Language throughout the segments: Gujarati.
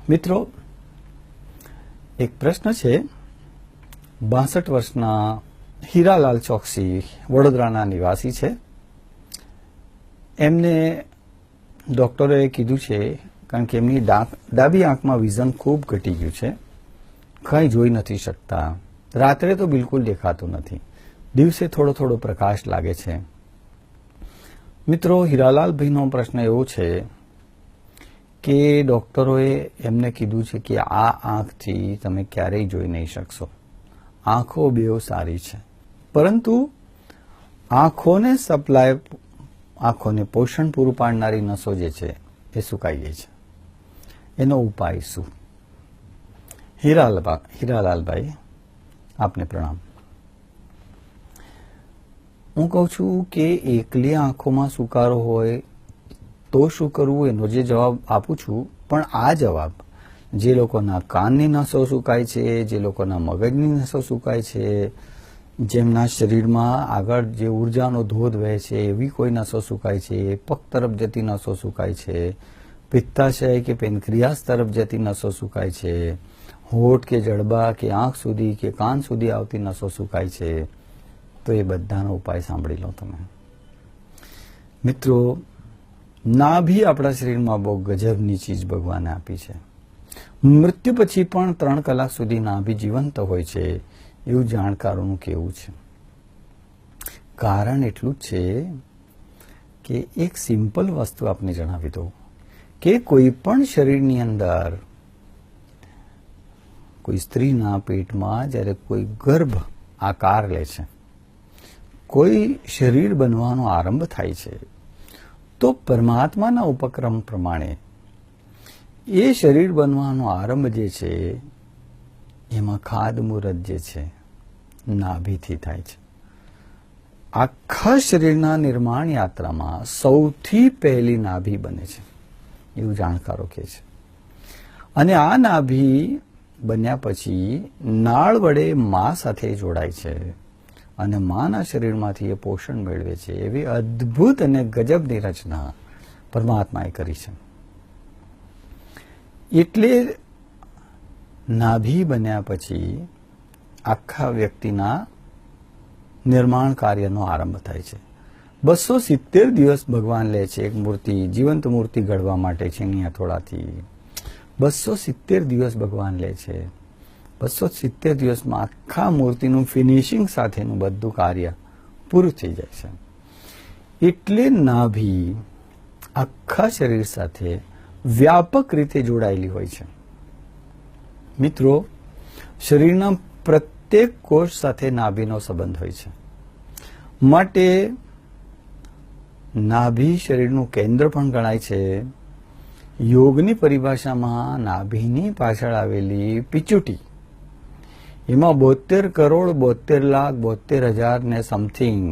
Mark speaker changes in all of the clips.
Speaker 1: મિત્રો, એક પ્રશ્ન છે. 62 વર્ષના હીરાલાલ ચોકસી વડોદરાના નિવાસી છે. એમને ડોક્ટરોએ કીધું છે, કારણ કે એમની ડાબી આંખમાં વિઝન ખૂબ ઘટી ગયું છે, કંઈ જોઈ નથી શકતા. રાત્રે તો બિલકુલ દેખાતું નથી, દિવસે થોડો થોડો પ્રકાશ લાગે છે. મિત્રો, હીરાલાલભાઈનો પ્રશ્ન એવો છે કે ડોક્ટરોએ એમને કીધું છે કે આ આંખથી તમે ક્યારેય જોઈ નહીં શકશો. આંખો બેઉ સારી છે, પરંતુ આંખોને પોષણ પૂરું પાડનારી નસો જે છે એ સુકાઈ ગઈ છે. એનો ઉપાય શું? હીરાલાલભાઈ, આપને પ્રણામ. હું કહું છું કે એકલી આંખોમાં સુકારો હોય તો શું કરવું, એનો જે જવાબ આપું છું, પણ આ જવાબ જે લોકોના કાનની નસો સુકાય છે, જે લોકોના મગજની નસો સુકાય છે, જેમના શરીરમાં આગળ જે ઉર્જાનો ધોધ વહે છે એવી કોઈ નસો સુકાય છે, પગ તરફ જતી નસો સુકાય છે, પિત્તાશય કે પેનક્રિયાસ તરફ જતી નસો સુકાય છે, હોઠ કે જડબા કે આંખ સુધી કે કાન સુધી આવતી નસો સુકાય છે, તો એ બધાનો ઉપાય સાંભળી લો તમે. મિત્રો, નાભી આપણા શરીરમાં બહુ ગજબની ચીજ ભગવાને આપી છે. મૃત્યુ પછી પણ 3 કલાક સુધી નાભી જીવંત હોય છે એવું જાણકારોનું કહેવું છે. કારણ એટલું જ છે કે એક સિમ્પલ વસ્તુ આપને જણાવી દઉં કે કોઈ પણ શરીરની અંદર, કોઈ સ્ત્રીના પેટમાં જ્યારે કોઈ ગર્ભ આકાર લે છે, કોઈ શરીર બનવાનો આરંભ થાય છે, તો પરમાત્માના ઉપક્રમ પ્રમાણે એ શરીર બનવાનો આરંભ જે છે એમાં ખાતમુહૂર્ત જે છે નાભીથી થાય છે. આખા શરીરના નિર્માણ યાત્રામાં સૌથી પહેલી નાભી બને છે એવું જાણકારો કહે છે. અને આ નાભી બન્યા પછી નાળ વડે મા સાથે જોડાય છે અને માના શરીરમાંથી એ પોષણ મેળવે છે. એવી અદ્ભુત અને ગજબની રચના પરમાત્માએ કરી છે. એટલે નાભી બન્યા પછી આખા વ્યક્તિના નિર્માણ કાર્યનો આરંભ થાય છે. 270 દિવસ ભગવાન લે છે એક મૂર્તિ, જીવંત મૂર્તિ ઘડવા માટે છીણી હથોડાથી. 270 દિવસ ભગવાન લે છે. 270 દિવસમાં આખા મૂર્તિનું ફિનિશિંગ સાથેનું બધું કાર્ય પૂરું થઈ જાય છે. એટલે નાભી આખા શરીર સાથે વ્યાપક રીતે જોડાયેલી હોય છે. મિત્રો, શરીરના પ્રત્યેક કોષ સાથે નાભીનો સંબંધ હોય છે. માટે નાભી શરીરનું કેન્દ્ર પણ ગણાય છે. યોગની પરિભાષામાં નાભીની પાછળ આવેલી પિચુટી, એમાં 72 કરોડ 72 લાખ 72 હજાર ને સમથિંગ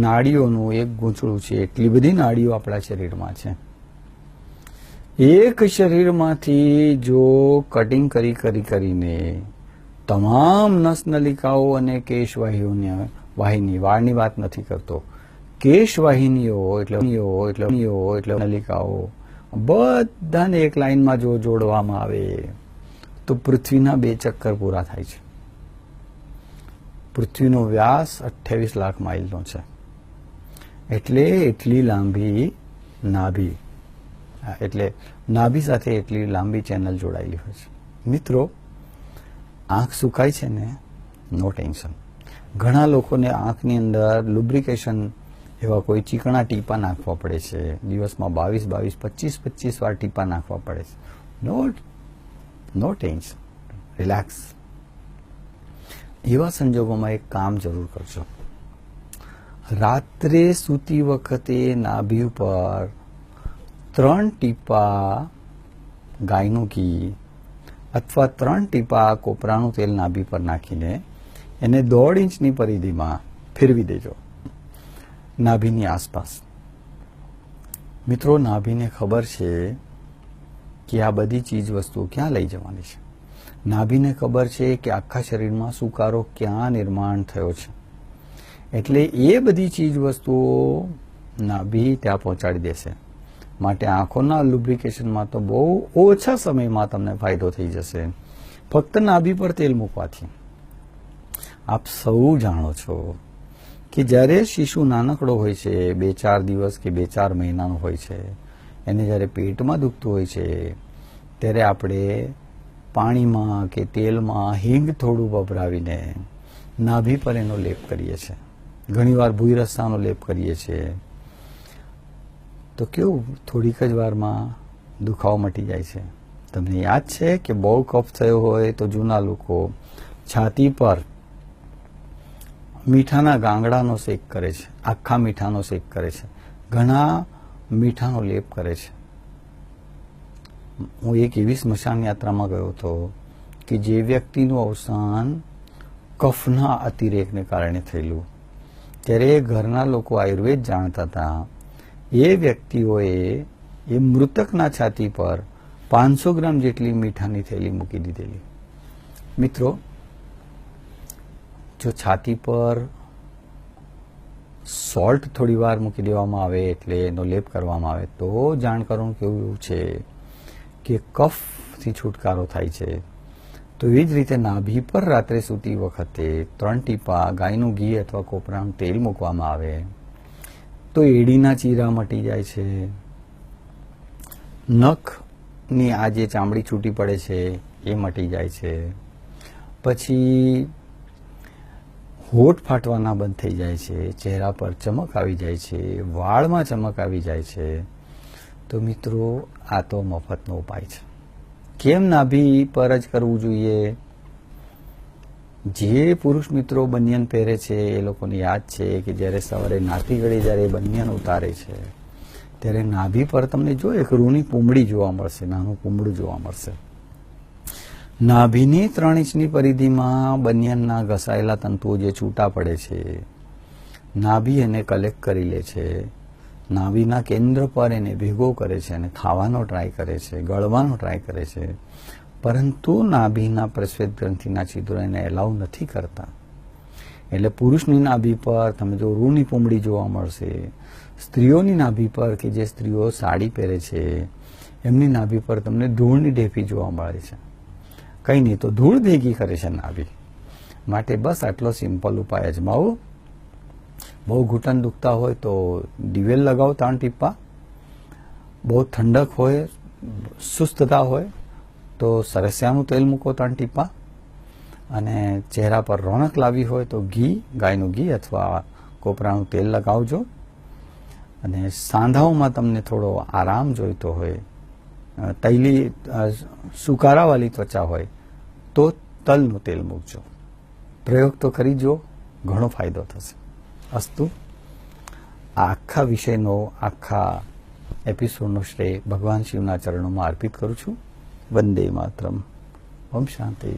Speaker 1: નાડીઓનું એક ગૂંચળું છે. એટલી બધી નાડીઓ આપણા શરીરમાં છે. એક શરીરમાંથી જો કટિંગ કરીને તમામ નસનલિકાઓ અને કેશવાહિનીઓ, વાળની વાત નથી કરતો, કેશવાહિનીઓ એટલે નલિકાઓ બધાને એક લાઈનમાં જો જોડવામાં આવે તો પૃથ્વીના 2 ચક્કર પૂરા થાય છે. પૃથ્વીનો વ્યાસ 28 લાખ માઇલનો છે. એટલે એટલી લાંબી નાભી, એટલે નાભી સાથે એટલી લાંબી ચેનલ જોડાયેલી હોય છે. મિત્રો, આંખ સુકાય છે ને, નો ટેન્શન. ઘણા લોકોને આંખની અંદર લુબ્રિકેશન એવા કોઈ ચીકણા ટીપા નાખવા પડે છે. દિવસમાં 22, 25 વાર ટીપા નાખવા પડે છે. નો ટેન્શન, રિલેક્સ. એવા સંજોગોમાં એક કામ જરૂર કરજો. રાત્રે સૂતી વખતે નાભી ઉપર 3 ટીપા ગાયનું ઘી અથવા 3 ટીપા કોપરાનું તેલ નાભી પર નાખીને એને 1.5 ઇંચની પરિધિમાં ફેરવી દેજો નાભીની આસપાસ. મિત્રો, નાભીને ખબર છે કે આ બધી ચીજ વસ્તુઓ ક્યાં લઈ જવાની છે. નાભીને ખબર છે કે આખા શરીરમાં સુકારો ક્યાં નિર્માણ થયો છે. એટલે એ બધી ચીજ વસ્તુઓ નાભી ત્યાં પહોંચાડી દેશે. માટે આંખોના લુબ્રિકેશનમાં તો બહુ ઓછા સમયમાં તમને ફાયદો થઈ જશે ફક્ત નાભી પર તેલ મૂકવાથી. આપ સૌ જાણો છો કે જ્યારે શિશુ નાનકડો હોય છે, 2-4 દિવસ કે 2-4 મહિનાનો હોય છે, એને જ્યારે પેટમાં દુખતું હોય છે ત્યારે આપણે પાણીમાં કે તેલમાં હિંગ થોડું વપરાવીને નાભી પર એનો લેપ કરીએ છીએ. ઘણીવાર ભૂઈરસાનો લેપ કરીએ છીએ તો કેવું થોડીક જ વારમાં દુખાવો મટી જાય છે. તમને યાદ છે કે બહુ કફ થયો હોય તો જૂના લોકો છાતી પર મીઠાના ગાંગડાનો શેક કરે છે, આખા મીઠાનો શેક કરે છે, ઘણા મીઠાનો લેપ કરે છે. હું એક એવી સ્મશાન યાત્રામાં ગયો હતો કે જે વ્યક્તિનું અવસાન કફના અતિરેકને કારણે થયેલું. ત્યારે ઘરના લોકો આયુર્વેદ જાણતા હતા. એ વ્યક્તિઓએ એ મૃતકના છાતી પર 500 ગ્રામ જેટલી મીઠાની થેલી મૂકી દીધેલી. મિત્રો, જો છાતી પર સોલ્ટ થોડી વાર મૂકી દેવામાં આવે એટલે એનો લેપ કરવામાં આવે તો જાણકારોનું કેવું એવું છે કે કફથી છુટકારો થાય છે. તો એ જ રીતે નાભી પર રાત્રે સૂતી વખતે 3 ટીપા ગાયનું ઘી અથવા કોપરાનું તેલ મૂકવામાં આવે તો એડીના ચીરા મટી જાય છે. નખની આ જે ચામડી છૂટી પડે છે એ મટી જાય છે. પછી હોઠ ફાટવાના બંધ થઈ જાય છે, ચહેરા પર ચમક આવી જાય છે, વાળમાં ચમક આવી જાય છે. તો મિત્રો, આ તો મફતનો ઉપાય છે. કેમ નાભી પર જ કરવું જોઈએ? જે પુરુષ મિત્રો બનિયન પહેરે છે એ લોકોને યાદ છે કે જ્યારે સવારે નાતી ઘડી જ્યારે બનિયન ઉતારે છે ત્યારે નાભી પર તમને જો એક રૂની પૂંબડી જોવા મળશે, નાનું પૂંબડું જોવા મળશે. નાભીની 3 ઇંચની પરિધિમાં બનિયનના ઘસાયેલા તંતુઓ જે છૂટા પડે છે, નાભી એને કલેક્ટ કરી લે છે, નાભીના કેન્દ્ર પર એને ભેગો કરે છે અને ખાવાનો ટ્રાય કરે છે, ગળવાનો ટ્રાય કરે છે, પરંતુ નાભીના પ્રસ્વેદ ગ્રંથિના છિદ્રો એને એલાઉ નથી કરતા. એટલે પુરુષની નાભી પર તમે જો રૂની પૂંબડી જોવા મળશે. સ્ત્રીઓની નાભી પર કે જે સ્ત્રીઓ સાડી પહેરે છે એમની નાભી પર તમને ધૂળની ઢેફી જોવા મળે છે. કંઈ નહીં તો ધૂળ ભેગી કરે છે નાભી. માટે બસ આટલો સિમ્પલ ઉપાય અજમાવો. બહુ ઘૂંટણ દુખતા હોય તો દિવેલ લગાવો 3 ટીપા. બહુ ઠંડક હોય, સુસ્તતા હોય તો સરસિયાનું તેલ મૂકો 3 ટીપા. અને ચહેરા પર રોનક લાવી હોય તો ઘી, ગાયનું ઘી અથવા કોપરાનું તેલ લગાવજો. અને સાંધાઓમાં તમને થોડો આરામ જોઈતો હોય, તૈલી સુકારાવાળી ત્વચા હોય તો તલનું તેલ મૂકજો. પ્રયોગ તો કરી જો, ઘણો ફાયદો થશે. અસ્તુ. આ આખા વિષયનો, આખા એપિસોડનો શ્રેય ભગવાન શિવના ચરણોમાં અર્પિત કરું છું. વંદે માતરમ. ઓમ શાંતિ.